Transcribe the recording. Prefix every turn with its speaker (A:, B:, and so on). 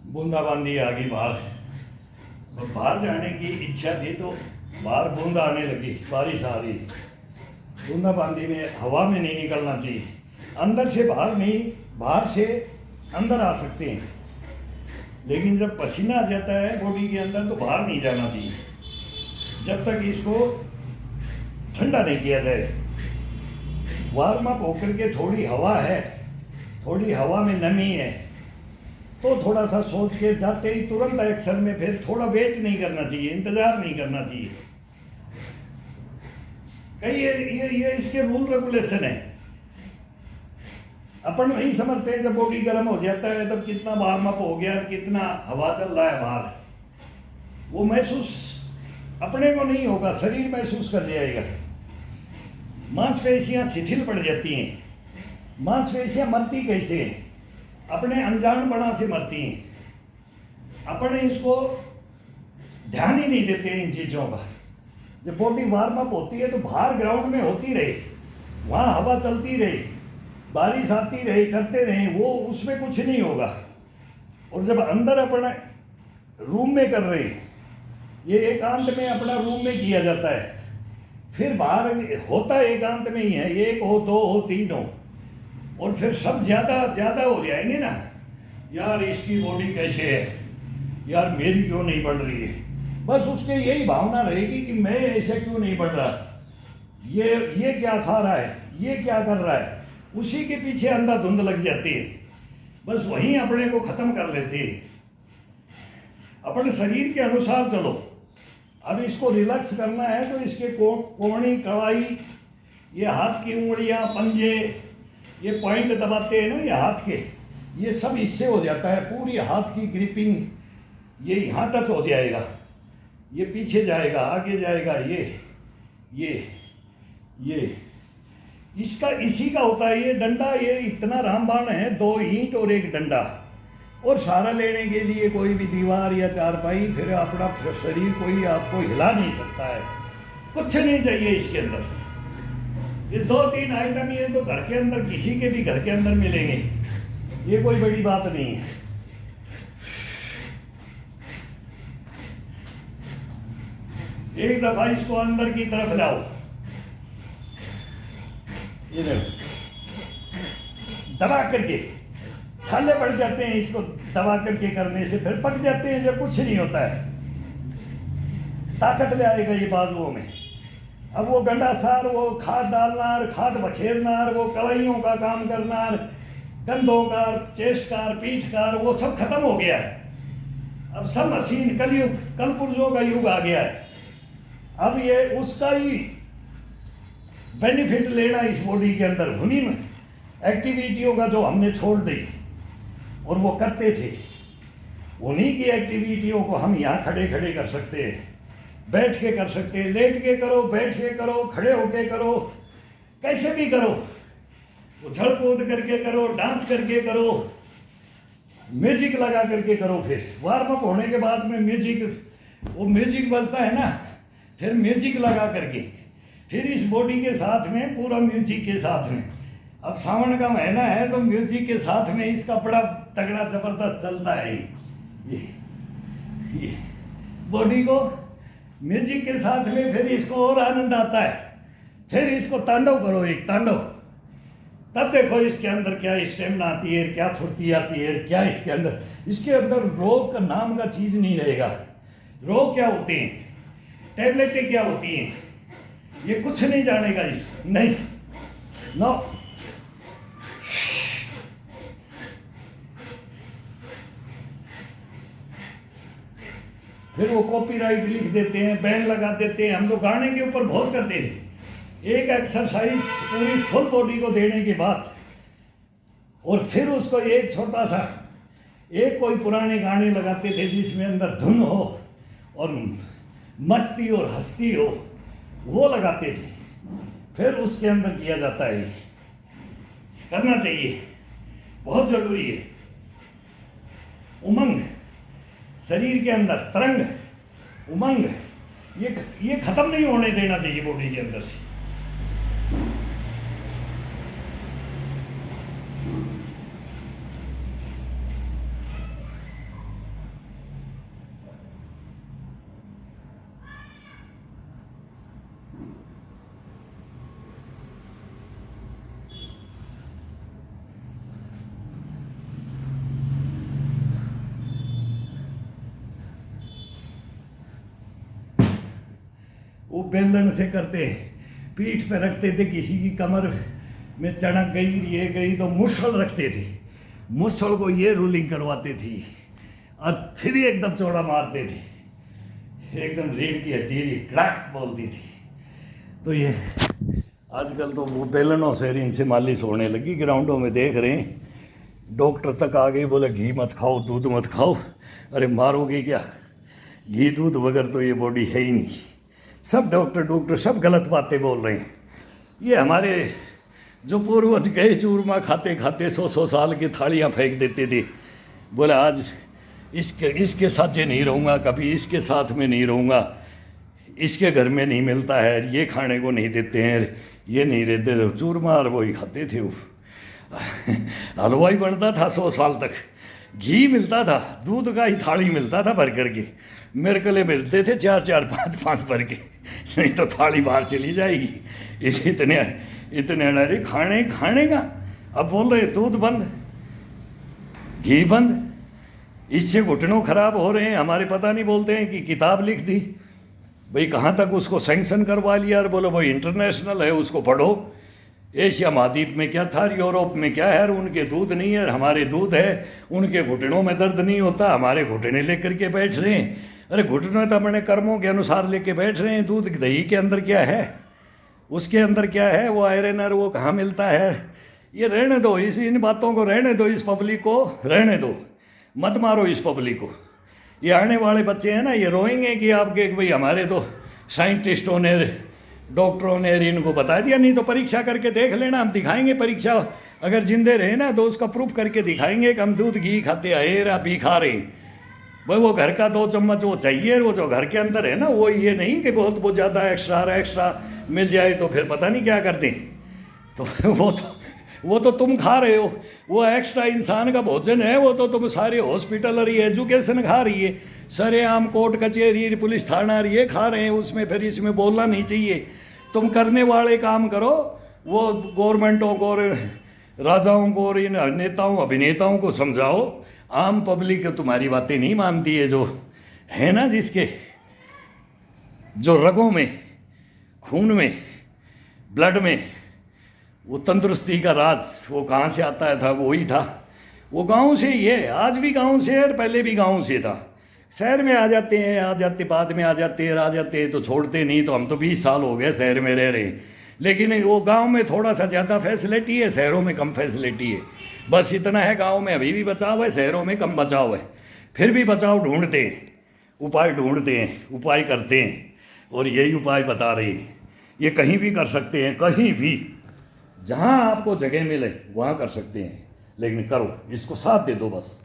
A: बूंदाबांदी आ गई बाहर। और बाहर जाने की इच्छा थी तो बाहर बूंद आने लगी, बारिश आ रही। बूंदाबांदी में हवा में नहीं निकलना चाहिए, अंदर से बाहर नहीं, बाहर से अंदर आ सकते हैं, लेकिन जब पसीना आ जाता है बॉडी के अंदर तो बाहर नहीं जाना चाहिए जब तक इसको ठंडा नहीं किया जाए। वार्म अप होकर के थोड़ी हवा है, थोड़ी हवा में नमी है, तो थोड़ा सा सोच के जाते ही तुरंत एक्शन में, फिर थोड़ा वेट नहीं करना चाहिए, इंतजार नहीं करना चाहिए। कई ये इसके रूल रेगुलेशन है। अपन नहीं समझते हैं, जब बॉडी गर्म हो जाता है तब कितना वार्म अप हो गया, कितना हवा चल रहा है बाहर, वो महसूस अपने को नहीं होगा, शरीर महसूस कर जाएगा। मांसपेशियां शिथिल पड़ जाती हैं। मांसपेशियां मरती कैसे हैं? अपने अनजानपना से मरती हैं। अपने इसको ध्यान ही नहीं देते इन चीज़ों का। जब बॉडी वार्म अप होती है तो बाहर ग्राउंड में होती रहे, वहाँ हवा चलती रहे, बारिश आती रहे, करते रहे, वो उसमें कुछ नहीं होगा। और जब अंदर अपना रूम में कर रहे, ये एकांत में अपना रूम में किया जाता है, फिर बाहर होता एकांत में ही है, एक हो, दो हो, तीन हो, और फिर सब ज़्यादा हो जाएंगे ना, यार इसकी बॉडी कैसे है, यार मेरी क्यों नहीं बढ़ रही है, बस उसके यही भावना रहेगी कि मैं ऐसे क्यों नहीं बढ़ रहा, ये क्या खा रहा है, ये क्या कर रहा है, उसी के पीछे अंधाधुंध लग जाती है, बस वहीं अपने को ख़त्म कर लेती है। अपने शरीर के अनुसार चलो। अब इसको रिलैक्स करना है तो इसके कोहनी, कड़ाई, ये हाथ की उंगलियां, पंजे, ये पॉइंट दबाते हैं ना ये हाथ के, ये सब इससे हो जाता है। पूरी हाथ की ग्रिपिंग ये यहाँ तक हो जाएगा, ये पीछे जाएगा, आगे जाएगा, ये इसका इसी का होता है। ये डंडा, ये इतना रामबाण है, 2 ईंट और 1 डंडा, और सहारा लेने के लिए कोई भी दीवार या चारपाई, फिर अपना शरीर कोई आपको हिला नहीं सकता है, कुछ नहीं चाहिए इसके अंदर। ये 2-3 आइटम ये तो घर के अंदर, किसी के भी घर के अंदर मिलेंगे, ये कोई बड़ी बात नहीं है। एक दफा इसको अंदर की तरफ लाओ, ये देखो, दबा करके छाले पड़ जाते हैं, इसको दबा करके करने से फिर पक जाते हैं, जब कुछ नहीं होता है, ताकत ले आएगा ये बाजुओं में। अब वो गंडासार, वो खाद डालना, खाद बखेरना, वो कड़ाइयों का काम करना, कंधों का, चेस्ट का, पीठ का, वो सब खत्म हो गया है। अब सब मशीन, कलयुग, कलपुर्जों का युग आ गया है। अब ये उसका ही बेनिफिट लेना इस बॉडी के अंदर, उन्हीं में एक्टिविटियों का जो हमने छोड़ दी और वो करते थे, उन्हीं की एक्टिविटियों को हम यहाँ खड़े खड़े कर सकते हैं, बैठ के कर सकते हैं, लेट के करो, बैठ के करो, खड़े होके करो, कैसे भी करो, उछल कूद करके करो, डांस करके करो, म्यूजिक लगा करके करो। फिर वार्म अप होने के बाद में म्यूजिक, वो म्यूजिक बजता है ना, फिर म्यूजिक लगा करके फिर इस बॉडी के साथ में, पूरा म्यूजिक के साथ में। अब सावन का महीना है तो म्यूजिक के साथ में इसका बड़ा तगड़ा जबरदस्त चलता है। ये बॉडी को म्यूजिक के साथ में फिर इसको और आनंद आता है। फिर इसको तांडव करो, एक तांडव, तब देखो इसके अंदर क्या स्टेमिना आती है, क्या फुर्ती आती है, क्या इसके अंदर रोग का नाम का चीज नहीं रहेगा। रोग क्या होते हैं, टैबलेटें क्या होती हैं, ये कुछ नहीं जानेगा इसको, नहीं, नो। फिर वो कॉपीराइट लिख देते हैं, बैन लगा देते हैं। हम लोग गाने के ऊपर बहुत करते थे। एक एक्सरसाइज पूरी फुल बॉडी को देने के बाद, और फिर उसको एक छोटा सा, एक कोई पुराने गाने लगाते थे जिसमें अंदर धुन हो और मस्ती और हस्ती हो, वो लगाते थे। फिर उसके अंदर किया जाता है, करना चाहिए, बहुत जरूरी है। उमंग शरीर के अंदर, तरंग, उमंग, ये खत्म नहीं होने देना चाहिए बॉडी के अंदर से। वो बेलन से करते, पीठ पे रखते थे, किसी की कमर में चढ़क गई ये गई तो मुसल रखते थे, मुसल को ये रूलिंग करवाते थी और फिर एकदम चौड़ा मारते थे, एकदम रीढ़ की हड्डी क्रैक बोलती थी। तो ये आजकल तो वो बेलनों से इनसे मालिश होने लगी, ग्राउंडों में देख रहे हैं, डॉक्टर तक आ गए, बोले घी मत खाओ, दूध मत खाओ। अरे मारोगे क्या, घी दूध वगैरह तो ये बॉडी है ही नहीं। सब डॉक्टर सब गलत बातें बोल रहे हैं। ये हमारे जो पूर्वज गए चूरमा खाते खाते 100 साल की थालियां फेंक देते थे, बोले आज इसके साथ नहीं रहूँगा, कभी इसके साथ में नहीं रहूँगा, इसके घर में नहीं मिलता है, ये खाने को नहीं देते हैं, ये नहीं देते थे, चूरमा और वही खाते थे। वो हलवा ही बनता था 100 साल तक, घी मिलता था, दूध का ही थाली मिलता था भर करके, मेरे कले मिलते थे 4 5 भर के, नहीं तो थाली बाहर चली जाएगी। इतने अरे खाने का अब बोल रहे दूध बंद, घी बंद, इससे घुटनों खराब हो रहे हैं हमारे। पता नहीं बोलते हैं कि किताब लिख दी भाई, कहाँ तक उसको सैंक्शन करवा लिया और बोलो भाई इंटरनेशनल है, उसको पढ़ो। एशिया महाद्वीप में क्या था, यूरोप में क्या है, उनके दूध नहीं है, हमारे दूध है, उनके घुटनों में दर्द नहीं होता, हमारे घुटने लेकर के बैठ रहे हैं। अरे घुटने तो अपने कर्मों के अनुसार लेके बैठ रहे हैं। दूध दही के अंदर क्या है, उसके अंदर क्या है, वो आयरन और वो कहाँ मिलता है। ये रहने दो, इन बातों को रहने दो, इस पब्लिक को रहने दो, मत मारो इस पब्लिक को। ये आने वाले बच्चे हैं ना, ये रोएंगे कि आपके भाई हमारे तो साइंटिस्टों ने डॉक्टरों ने इनको बता दिया। नहीं तो परीक्षा करके देख लेना, हम दिखाएंगे परीक्षा, अगर जिंदे रहे ना तो उसका प्रूफ करके दिखाएंगे कि हम दूध घी खाते अहेरा भी खा रहे हैं। भाई वो घर का 2 चम्मच वो चाहिए, वो जो घर के अंदर है ना, वो ये नहीं कि बहुत ज़्यादा एक्स्ट्रा मिल जाए तो फिर पता नहीं क्या करते। तो वो तो तुम खा रहे हो, वो एक्स्ट्रा इंसान का भोजन है, वो तो तुम सारे हॉस्पिटल और ये एजुकेशन खा रही है, सरेआम कोर्ट कचहरी पुलिस थाना ये खा रहे हैं, उसमें फिर इसमें बोलना नहीं चाहिए। तुम करने वाले काम करो, वो गवर्नमेंटों को और राजाओं को और इन नेताओं अभिनेताओं को समझाओ। आम पब्लिक तुम्हारी बातें नहीं मानती है, जो है ना जिसके जो रगों में, खून में, ब्लड में वो तंदुरुस्ती का राज वो कहाँ से आता था, वो ही था, वो गांव से ही है, आज भी गांव से है और पहले भी गांव से था। शहर में आ जाते बाद में आ जाते तो छोड़ते नहीं। तो हम तो 20 साल हो गए शहर में रह रहे, लेकिन वो गांव में थोड़ा सा ज़्यादा फैसिलिटी है, शहरों में कम फैसिलिटी है। बस इतना है, गांव में अभी भी बचाव है, शहरों में कम बचाव है। फिर भी बचाव ढूंढते हैं, उपाय ढूंढते हैं, उपाय करते हैं, और यही उपाय बता रहे हैं। ये कहीं भी कर सकते हैं, कहीं भी जहाँ आपको जगह मिले वहाँ कर सकते हैं, लेकिन करो, इसको साथ दे दो बस।